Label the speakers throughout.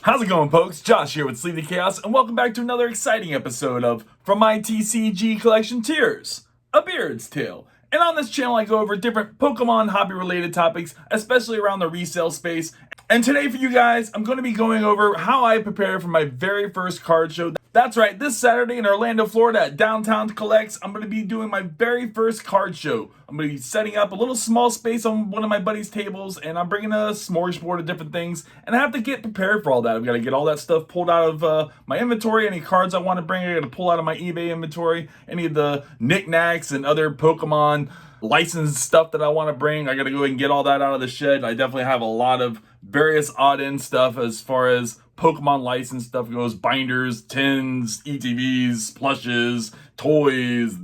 Speaker 1: How's it going, folks? Josh here with Sleepy Chaos, and welcome back to another exciting episode of From My TCG Collection Tears, A Beard's Tale. And on this channel, I go over different Pokemon hobby-related topics, especially around the resale space. And today for you guys, I'm going to be going over how I prepare for my very first card show. That's right, this Saturday in Orlando, Florida at Downtown Collects, I'm going to be doing my very first card show. I'm going to be setting up a little small space on one of my buddy's tables, and I'm bringing a smorgasbord of different things, and I have to get prepared for all that. I've got to get all that stuff pulled out of my inventory, any cards I want to bring, I got to pull out of my eBay inventory, any of the knickknacks and other Pokemon licensed stuff that I want to bring. I got to go and get all that out of the shed. I definitely have a lot of various odd-end stuff as far as Pokemon licensed stuff goes. Binders, tins, ETVs, plushes, toys,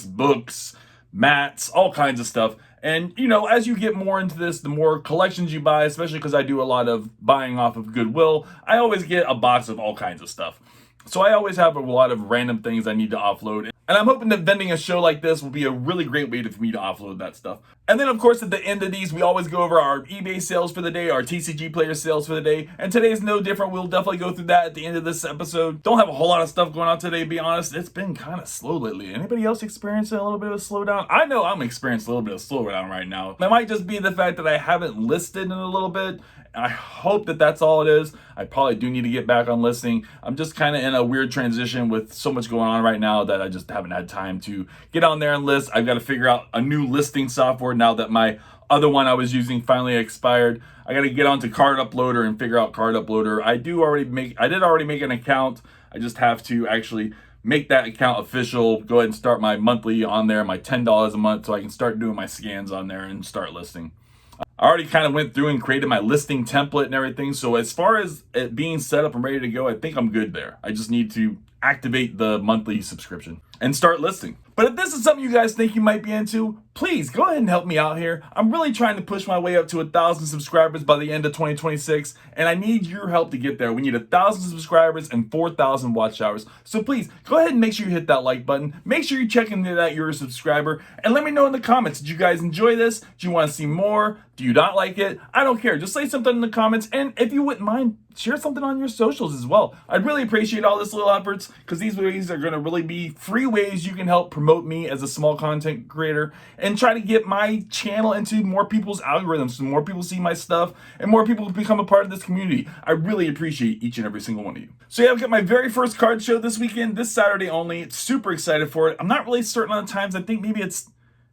Speaker 1: books, mats, all kinds of stuff. And, you know, as you get more into this, the more collections you buy, especially because I do a lot of buying off of Goodwill, I always get a box of all kinds of stuff. So I always have a lot of random things I need to offload. And I'm hoping that vending a show like this will be a really great way for me to offload that stuff. And then, of course, at the end of these, we always go over our eBay sales for the day, our TCG player sales for the day. And today's no different. We'll definitely go through that at the end of this episode. Don't have a whole lot of stuff going on today, to be honest. It's been kind of slow lately. Anybody else experiencing a little bit of a slowdown? I know I'm experiencing a little bit of slowdown right now. It might just be the fact that I haven't listed in a little bit. I hope that that's all it is. I probably do need to get back on listing. I'm just kind of in a weird transition with so much going on right now that I just haven't had time to get on there and list. I've got to figure out a new listing software now that my other one I was using finally expired. I got to get onto Card Uploader and figure out Card Uploader. I did already make an account. I just have to actually make that account official, go ahead and start my monthly on there, my $10 a month, so I can start doing my scans on there and start listing. I already kind of went through and created my listing template and everything. So as far as it being set up and ready to go, I think I'm good there. I just need to activate the monthly subscription and start listing. But if this is something you guys think you might be into, please go ahead and help me out here. I'm really trying to push my way up to 1,000 subscribers by the end of 2026, and I need your help to get there. We need 1,000 subscribers and 4,000 watch hours. So please go ahead and make sure you hit that like button. Make sure you check into that you're a subscriber, and let me know in the comments. Did you guys enjoy this? Do you want to see more? Do you not like it? I don't care. Just say something in the comments, and if you wouldn't mind, share something on your socials as well. I'd really appreciate all this little efforts, because these ways are going to really be free ways you can help promote me as a small content creator and try to get my channel into more people's algorithms so more people see my stuff and more people become a part of this community. I really appreciate each and every single one of you. So yeah, I've got my very first card show this weekend, this Saturday only. Super excited for it. I'm not really certain on the times. I think maybe is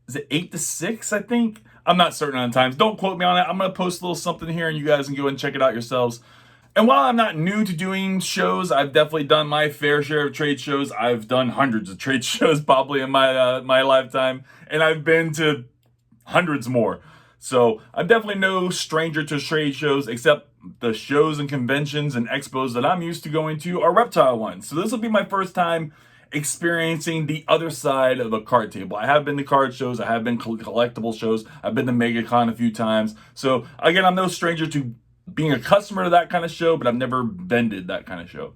Speaker 1: it 8 to 6, I think? I'm not certain on the times. Don't quote me on it. I'm going to post a little something here and you guys can go and check it out yourselves. And while I'm not new to doing shows, I've definitely done my fair share of trade shows. I've done hundreds of trade shows probably in my lifetime, and I've been to hundreds more. So I'm definitely no stranger to trade shows, except the shows and conventions and expos that I'm used to going to are reptile ones. So this will be my first time experiencing the other side of a card table. I have been to card shows, I have been collectible shows, I've been to MegaCon a few times. So again, I'm no stranger to being a customer to that kind of show, but I've never vended that kind of show.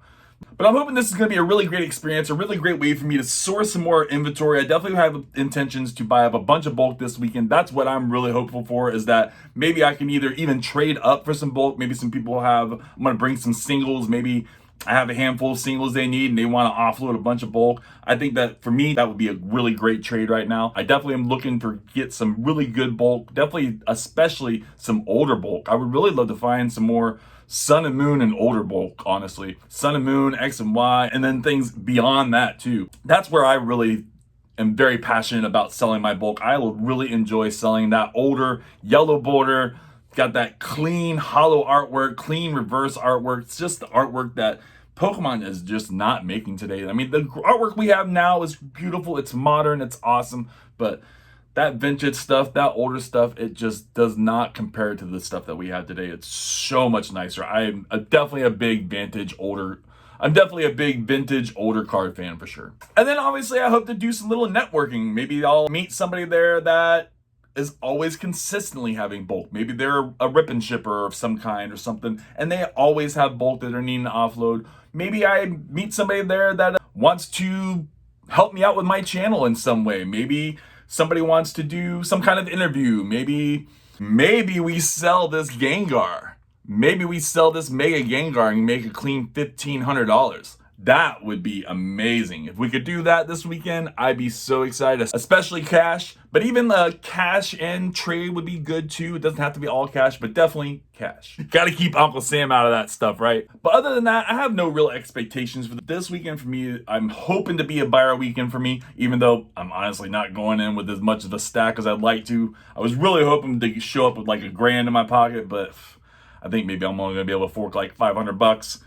Speaker 1: But I'm hoping this is going to be a really great experience, a really great way for me to source some more inventory. I definitely have intentions to buy up a bunch of bulk this weekend. That's what I'm really hopeful for, is that maybe I can either even trade up for some bulk. Maybe some people I'm going to bring some singles. Maybe I have a handful of singles they need and they want to offload a bunch of bulk. I think that for me, that would be a really great trade right now. I definitely am looking to get some really good bulk, definitely, especially some older bulk. I would really love to find some more Sun and Moon and older bulk, honestly. Sun and Moon, X and Y, and then things beyond that too. That's where I really am very passionate about selling my bulk. I will really enjoy selling that older yellow border, got that clean hollow artwork, clean reverse artwork. It's just the artwork that Pokemon is just not making today. I mean, the artwork we have now is beautiful, it's modern, it's awesome, but that vintage stuff, that older stuff, it just does not compare to the stuff that we have today. It's so much nicer. I'm definitely a big vintage older card fan for sure. And then obviously I hope to do some little networking. Maybe I'll meet somebody there that is always consistently having bulk. Maybe they're a rip and shipper of some kind or something, and they always have bulk that they're needing to offload. Maybe I meet somebody there that wants to help me out with my channel in some way. Maybe somebody wants to do some kind of interview. Maybe we sell this Gengar. maybe we sell this Mega Gengar and make a clean $1,500. That would be amazing. If we could do that this weekend, I'd be so excited, especially cash. But even the cash and trade would be good too. It doesn't have to be all cash, but definitely cash. Got to keep Uncle Sam out of that stuff, right? But other than that, I have no real expectations for this weekend for me. I'm hoping to be a buyer weekend for me, even though I'm honestly not going in with as much of a stack as I'd like to. I was really hoping to show up with like $1,000 in my pocket, but I think maybe I'm only gonna be able to fork like $500.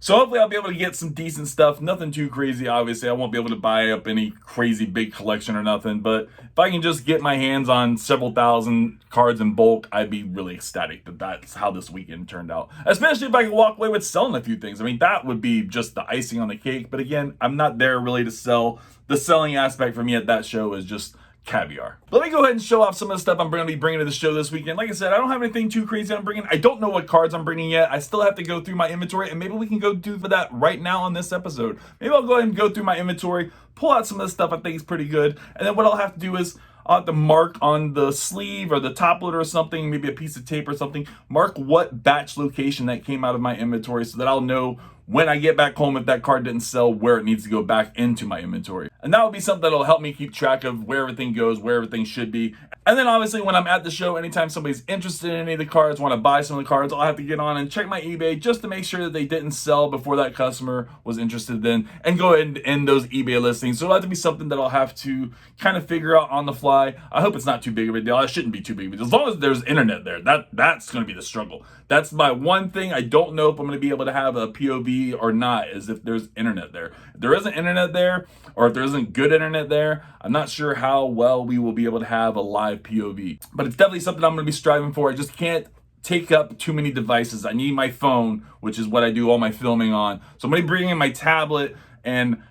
Speaker 1: So hopefully I'll be able to get some decent stuff. Nothing too crazy, obviously. I won't be able to buy up any crazy big collection or nothing. But if I can just get my hands on several thousand cards in bulk, I'd be really ecstatic that that's how this weekend turned out. Especially if I can walk away with selling a few things. I mean, that would be just the icing on the cake. But again, I'm not there really to sell. The selling aspect for me at that show is just caviar. Let me go ahead and show off some of the stuff I'm going to be bringing to the show this weekend. Like I said, I don't have anything too crazy I'm bringing. I don't know what cards I'm bringing yet. I still have to go through my inventory, and maybe we can go do that right now on this episode. Maybe I'll go ahead and go through my inventory, pull out some of the stuff I think is pretty good, and then what I'll have to do is I'll have to mark on the sleeve or the top loader or something, maybe a piece of tape or something, mark what batch location that came out of my inventory so that I'll know when I get back home, if that card didn't sell, where it needs to go back into my inventory. And that will be something that'll help me keep track of where everything goes, where everything should be. And then obviously when I'm at the show, anytime somebody's interested in any of the cards, want to buy some of the cards, I'll have to get on and check my eBay just to make sure that they didn't sell before that customer was interested in, and go ahead and end those eBay listings. So it'll have to be something that I'll have to kind of figure out on the fly. I hope it's not too big of a deal. It shouldn't be too big of a deal. As long as there's internet there, that's going to be the struggle. That's my one thing. I don't know if I'm going to be able to have a POV or not, is if there's internet there. If there isn't internet there, or if there isn't good internet there, I'm not sure how well we will be able to have a live POV. But it's definitely something I'm going to be striving for. I just can't take up too many devices. I need my phone, which is what I do all my filming on. So I'm going to bring in my tablet, and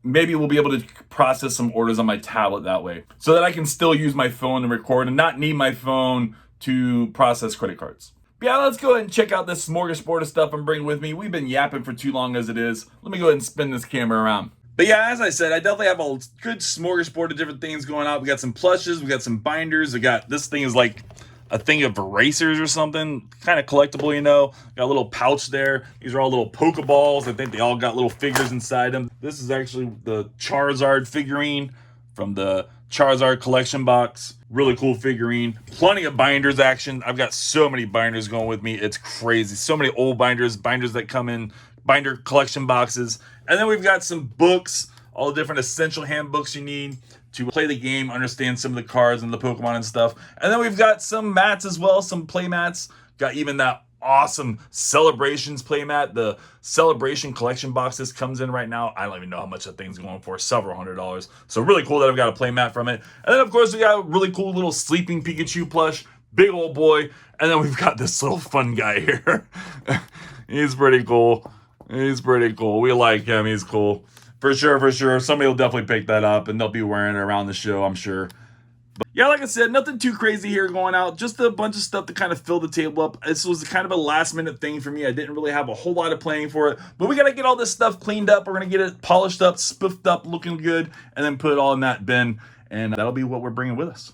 Speaker 1: maybe we'll be able to process some orders on my tablet that way, so that I can still use my phone to record and not need my phone to process credit cards. But yeah, let's go ahead and check out this smorgasbord of stuff I'm bringing with me. We've been yapping for too long as it is. Let me go ahead and spin this camera around. But yeah, as I said, I definitely have a good smorgasbord of different things going on. We got some plushes, we got some binders, we got, this thing is like a thing of erasers or something, kind of collectible, you know. Got a little pouch there. These are all little Pokeballs. I think they all got little figures inside them. This is actually the Charizard figurine from the Charizard collection box. Really cool figurine. Plenty of binders action. I've got so many binders going with me. It's crazy. So many old binders that come in binder collection boxes. And then we've got some books, all the different essential handbooks you need to play the game, understand some of the cards and the Pokemon and stuff. And then we've got some mats as well, some play mats. Got even that awesome Celebrations playmat. The Celebration collection box this comes in right now. I don't even know how much that thing's going for, several $100s. So really cool that I've got a playmat from it. And then of course we got a really cool little sleeping Pikachu plush, big old boy. And then we've got this little fun guy here. He's pretty cool. He's pretty cool. We like him. He's cool. For sure, for sure. Somebody will definitely pick that up, and they'll be wearing it around the show, I'm sure. But yeah, like I said, nothing too crazy here going out. Just a bunch of stuff to kind of fill the table up. This was kind of a last-minute thing for me. I didn't really have a whole lot of planning for it. But we got to get all this stuff cleaned up. We're going to get it polished up, spiffed up, looking good, and then put it all in that bin. And that'll be what we're bringing with us.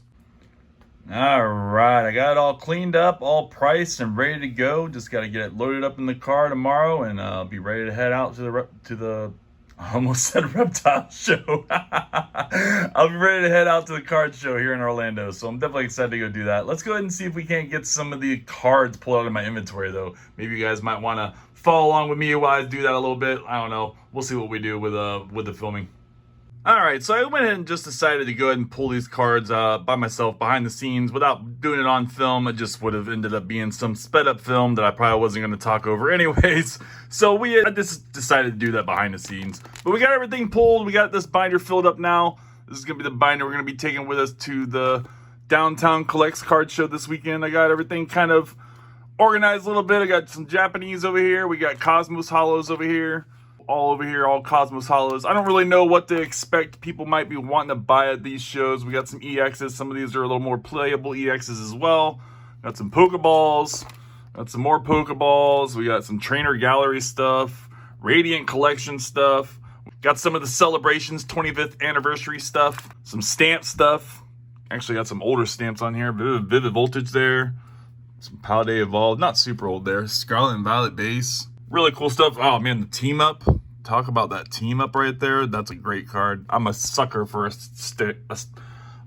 Speaker 1: All right, I got it all cleaned up, all priced and ready to go. Just got to get it loaded up in the car tomorrow, and I'll be ready to head out to the I almost said reptile show. I'll be ready to head out to the card show here in Orlando, so I'm definitely excited to go do that. Let's go ahead and see if we can't get some of the cards pulled out of my inventory, though. Maybe you guys might want to follow along with me while I do that a little bit. I don't know. We'll see what we do with the filming. All right, so I went ahead and just decided to go ahead and pull these cards by myself behind the scenes without doing it on film. It just would have ended up being some sped up film that I probably wasn't going to talk over anyways. So I just decided to do that behind the scenes. But we got everything pulled. We got this binder filled up now. This is going to be the binder we're going to be taking with us to the Downtown Collects card show this weekend. I got everything kind of organized a little bit. I got some Japanese over here. We got Cosmos Hollows over here. All over here, all Cosmos Hollows. I don't really know what to expect. People might be wanting to buy at these shows. We got some EXs. Some of these are a little more playable EXs as well. Got some Pokeballs. Got some more Pokeballs. We got some Trainer Gallery stuff. Radiant Collection stuff. Got some of the Celebrations 25th Anniversary stuff. Some stamp stuff. Actually got some older stamps on here. Vivid Voltage there. Some Paldea Evolved, not super old there. Scarlet and Violet base. Really cool stuff. Oh man, the team up. Talk about that team up right there. That's a great card. I'm a sucker for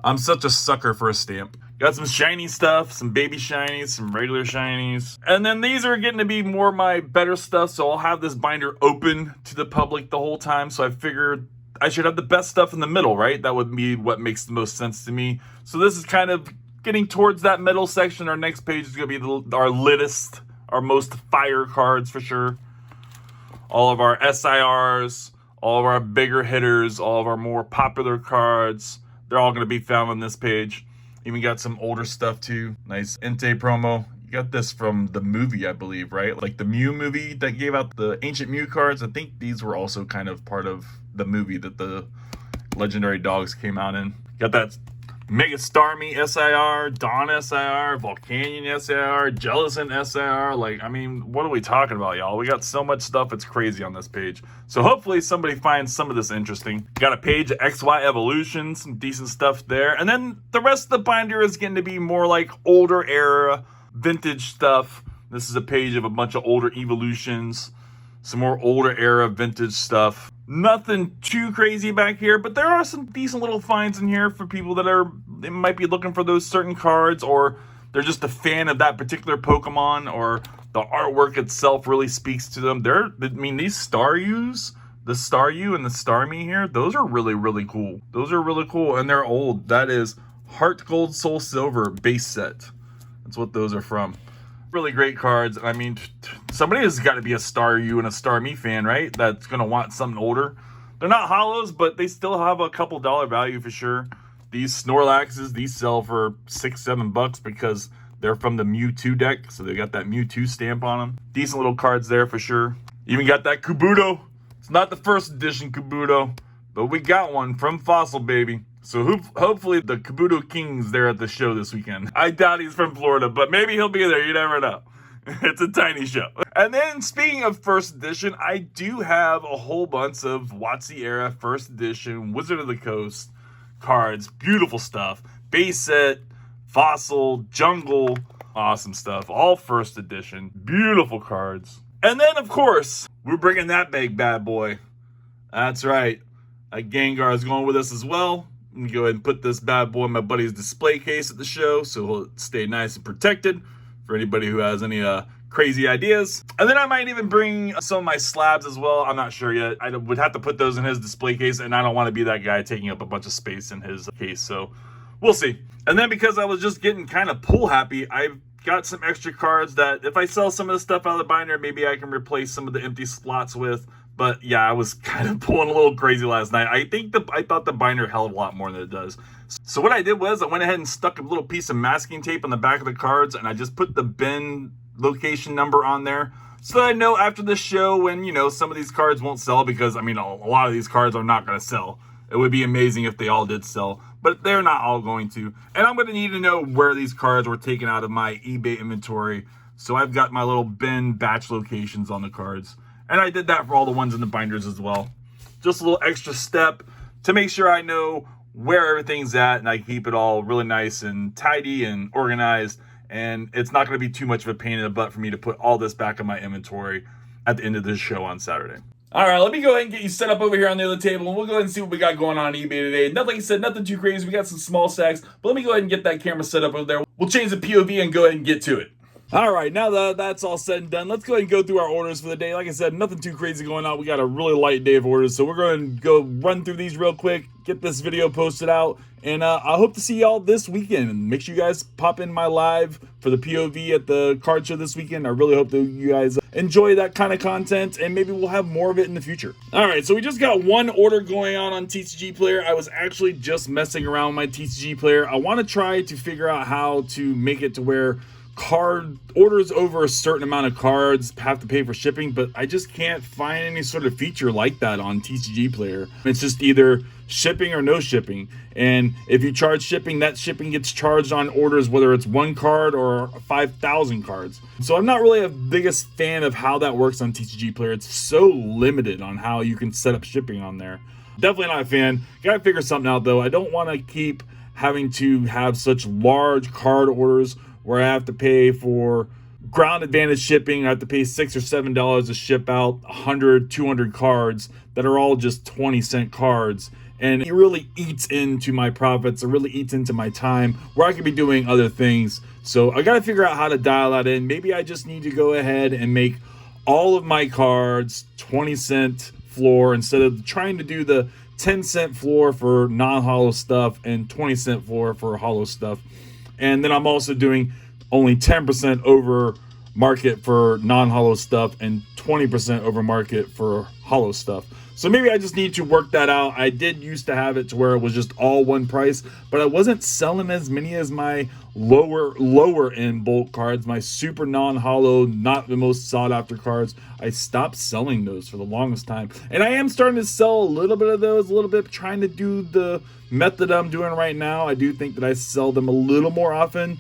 Speaker 1: I'm such a sucker for a stamp. Got some shiny stuff, some baby shinies, some regular shinies. And then these are getting to be more my better stuff, so I'll have this binder open to the public the whole time. So I figured I should have the best stuff in the middle, right? That would be what makes the most sense to me. So this is kind of getting towards that middle section. Our next page is going to be our littest, our most fire cards for sure. All of our SIRs, all of our bigger hitters, all of our more popular cards. They're all going to be found on this page. Even got some older stuff too. Nice Entei promo. You got this from the movie, I believe, right? Like the Mew movie that gave out the Ancient Mew cards. I think these were also kind of part of the movie that the legendary dogs came out in. Got that Mega Starmie SIR, Dawn SIR, Volcanion SIR, Jellicent SIR. Like, I mean, what are we talking about, y'all? We got so much stuff, it's crazy on this page. So hopefully somebody finds some of this interesting. Got a page of XY Evolution, some decent stuff there. And then the rest of the binder is getting to be more like older era, vintage stuff. This is a page of a bunch of older evolutions, some more older era vintage stuff. Nothing too crazy back here, but there are some decent little finds in here for people that they might be looking for those certain cards, or they're just a fan of that particular Pokemon, or the artwork itself really speaks to them. I mean, these Staryus, the Staryu and the Starmie here, those are really, really cool. Those are really cool, and they're old. That is Heart Gold Soul Silver base set. That's what those are from. Really great cards. I mean, somebody has got to be a Staryu and a Starmie fan, right? That's going to want something older. They're not hollows, but they still have a couple dollar value for sure. These Snorlaxes, these sell for $6-7 because they're from the Mewtwo deck, so they got that Mewtwo stamp on them. Decent little cards there for sure. Even got that Kabuto. It's not the first edition Kabuto, but we got one from Fossil Baby. So hopefully the Kabuto King's there at the show this weekend. I doubt he's from Florida, but maybe he'll be there. You never know. It's a tiny show. And then speaking of first edition, I do have a whole bunch of WotC era first edition Wizard of the Coast cards. Beautiful stuff. Base set, Fossil, Jungle. Awesome stuff. All first edition. Beautiful cards. And then, of course, we're bringing that big bad boy. That's right. A Gengar is going with us as well. I'm gonna go ahead and put this bad boy in my buddy's display case at the show, so he'll stay nice and protected for anybody who has any crazy ideas. And then I might even bring some of my slabs as well. I'm not sure yet. I would have to put those in his display case, and I don't want to be that guy taking up a bunch of space in his case, so we'll see. And then because I was just getting kind of pull happy, I've got some extra cards that if I sell some of the stuff out of the binder, maybe I can replace some of the empty slots with. But yeah, I was kind of pulling a little crazy last night. I thought the binder held a lot more than it does. So what I did was I went ahead and stuck a little piece of masking tape on the back of the cards, and I just put the bin location number on there so that I know after the show when, you know, some of these cards won't sell, because I mean, a lot of these cards are not going to sell. It would be amazing if they all did sell, but they're not all going to. And I'm going to need to know where these cards were taken out of my eBay inventory. So I've got my little bin batch locations on the cards. And I did that for all the ones in the binders as well. Just a little extra step to make sure I know where everything's at, and I keep it all really nice and tidy and organized. And it's not going to be too much of a pain in the butt for me to put all this back in my inventory at the end of this show on Saturday. All right, let me go ahead and get you set up over here on the other table, and we'll go ahead and see what we got going on eBay today. Nothing, like I said, nothing too crazy. We got some small stacks, but let me go ahead and get that camera set up over there. We'll change the POV and go ahead and get to it. All right, now that that's all said and done, let's go ahead and go through our orders for the day. Like I said, nothing too crazy going on. We got a really light day of orders, so we're going to go run through these real quick, get this video posted out, and I hope to see y'all this weekend. And make sure you guys pop in my live for the POV at the card show this weekend. I really hope that you guys enjoy that kind of content, and maybe we'll have more of it in the future. All right, so we just got one order going on TCG Player. I was actually just messing around with my TCG Player. I want to try to figure out how to make it to where card orders over a certain amount of cards have to pay for shipping, but I just can't find any sort of feature like that on TCG Player. It's just either shipping or no shipping, and if you charge shipping, that shipping gets charged on orders whether it's 1 card or 5,000 cards. So I'm not really a biggest fan of how that works on TCG Player. It's so limited on how you can set up shipping on there. Definitely not a fan. Gotta figure something out though. I don't want to keep having to have such large card orders where I have to pay for ground advantage shipping. I have to pay $6 or $7 to ship out 100, 200 cards that are all just 20-cent cards. And it really eats into my profits. It really eats into my time where I could be doing other things. So I got to figure out how to dial that in. Maybe I just need to go ahead and make all of my cards 20-cent floor instead of trying to do the 10-cent floor for non-hollow stuff and 20-cent floor for hollow stuff. And then I'm also doing only 10% over market for non-hollow stuff and 20% over market for hollow stuff. So maybe I just need to work that out. I did used to have it to where it was just all one price, but I wasn't selling as many as my lower end bulk cards, my super non-hollow, not the most sought after cards. I stopped selling those for the longest time. And I am starting to sell a little bit of those, a little bit, trying to do the method I'm doing right now. I do think that I sell them a little more often.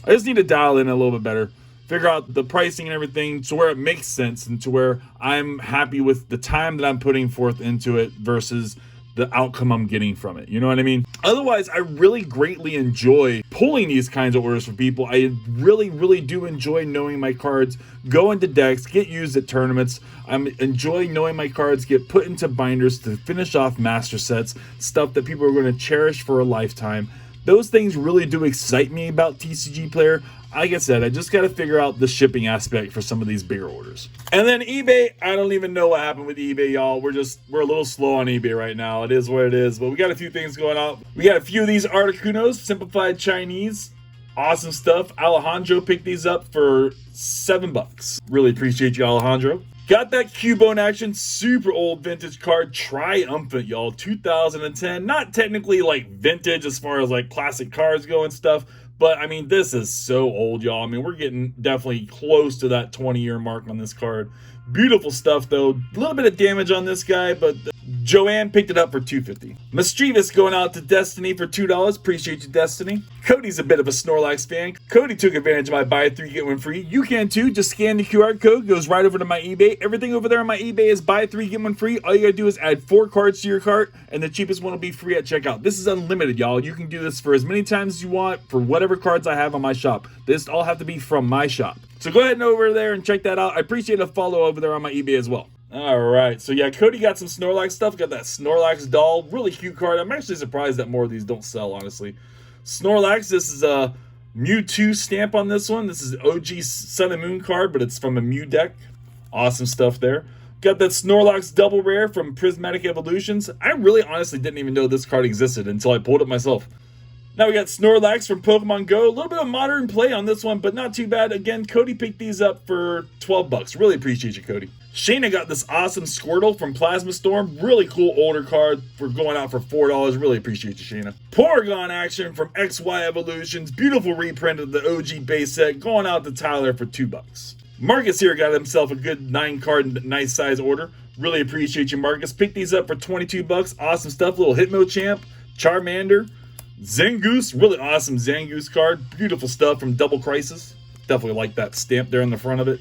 Speaker 1: I just need to dial in a little bit better, figure out the pricing and everything to where it makes sense and to where I'm happy with the time that I'm putting forth into it versus the outcome I'm getting from it. You know what I mean? Otherwise, I really greatly enjoy pulling these kinds of orders for people. I really do enjoy knowing my cards go into decks, get used at tournaments. I enjoy knowing my cards get put into binders to finish off master sets, stuff that people are going to cherish for a lifetime. Those things really do excite me about TCG Player. Like I said, I just got to figure out the shipping aspect for some of these bigger orders. And then eBay, I don't even know what happened with eBay, y'all. We're a little slow on eBay right now. It is what it is, but we got a few things going on. We got a few of these Articunos, simplified Chinese. Awesome stuff. Alejandro picked these up for $7. Really appreciate you, Alejandro. Got that Cubone action, super old vintage card, triumphant, y'all, 2010. Not technically like vintage as far as like classic cards go and stuff, but I mean, this is so old, y'all. I mean, we're getting definitely close to that 20-year mark on this card. Beautiful stuff, though. A little bit of damage on this guy, but Joanne picked it up for $2.50. Mischievous going out to Destiny for $2. Appreciate you, Destiny. Cody's a bit of a Snorlax fan. Cody took advantage of my buy 3, get 1 free. You can too. Just scan the QR code, goes right over to my eBay. Everything over there on my eBay is buy 3, get 1 free. All you gotta do is add 4 cards to your cart, and the cheapest one will be free at checkout. This is unlimited, y'all. You can do this for as many times as you want for whatever cards I have on my shop. This all have to be from my shop. So go ahead and over there and check that out. I appreciate a follow over there on my eBay as well. All right, so yeah, Cody got some Snorlax stuff. Got that Snorlax doll, really cute card. I'm actually surprised that more of these don't sell, honestly. Snorlax, this is a Mewtwo stamp on this one. This is OG Sun and Moon card, but it's from a Mew deck. Awesome stuff there. Got that Snorlax double rare from Prismatic Evolutions. I really honestly didn't even know this card existed until I pulled it myself. Now we got Snorlax from Pokemon Go. A little bit of modern play on this one, but not too bad. Again, Cody picked these up for $12. Really appreciate you, Cody. Shayna got this awesome Squirtle from Plasma Storm. Really cool older card for going out for $4. Really appreciate you, Shayna. Porygon action from XY Evolutions. Beautiful reprint of the OG base set. Going out to Tyler for $2. Marcus here got himself a good 9-card, nice size order. Really appreciate you, Marcus. Picked these up for $22. Awesome stuff. Little Hitmonchamp, Charmander, Zangoose, really awesome Zangoose card. Beautiful stuff from Double Crisis. Definitely like that stamp there on the front of it.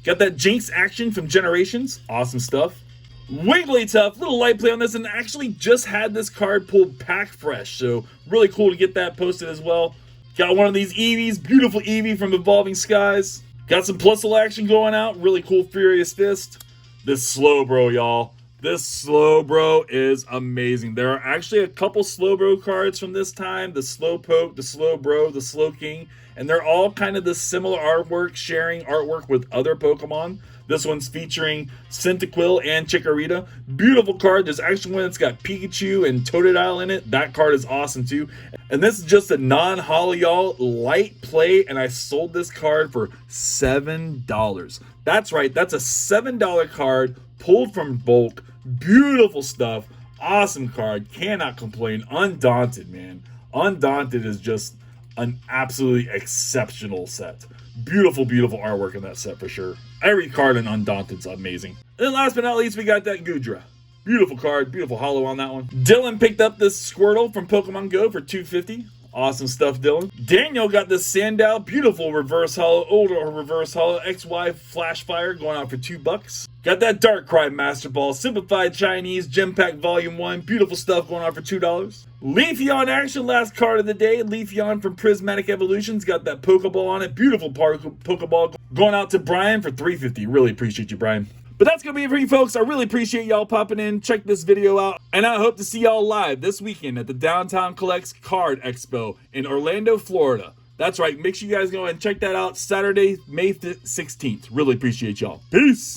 Speaker 1: Got that Jinx action from Generations. Awesome stuff. Wigglytuff, little light play on this, and actually just had this card pulled pack fresh. So really cool to get that posted as well. Got one of these Eevees, beautiful Eevee from Evolving Skies. Got some Plusle action going out. Really cool Furious Fist. This Slowbro, y'all. This Slowbro is amazing. There are actually a couple Slowbro cards from this time. The Slowpoke, the Slowbro, the Slowking. And they're all kind of the similar artwork, sharing artwork with other Pokemon. This one's featuring Cyndaquil and Chikorita. Beautiful card. There's actually one that's got Pikachu and Totodile in it. That card is awesome too. And this is just a non-hollow, y'all, light play. And I sold this card for $7. That's right. That's a $7 card pulled from bulk. Beautiful stuff. Awesome card. Cannot complain. Undaunted, man. Undaunted is just an absolutely exceptional set. Beautiful, beautiful artwork in that set for sure. Every card in Undaunted's amazing. And then last but not least, we got that Goodra. Beautiful card, beautiful hollow on that one. Dylan picked up this Squirtle from Pokemon Go for $2.50. Awesome stuff, Dylan. Daniel got this Sandile, beautiful reverse hollow, older reverse hollow, XY Flash Fire going out for $2. Got that Darkrai Master Ball, Simplified Chinese, Gem Pack Volume 1. Beautiful stuff going on for $2. Leafeon action, last card of the day. Leafeon from Prismatic Evolutions. Got that Pokeball on it. Beautiful Pokeball going out to Brian for $3.50. Really appreciate you, Brian. But that's going to be it for you folks. I really appreciate y'all popping in. Check this video out. And I hope to see y'all live this weekend at the Downtown Collects Card Expo in Orlando, Florida. That's right. Make sure you guys go and check that out Saturday, May 16th. Really appreciate y'all. Peace.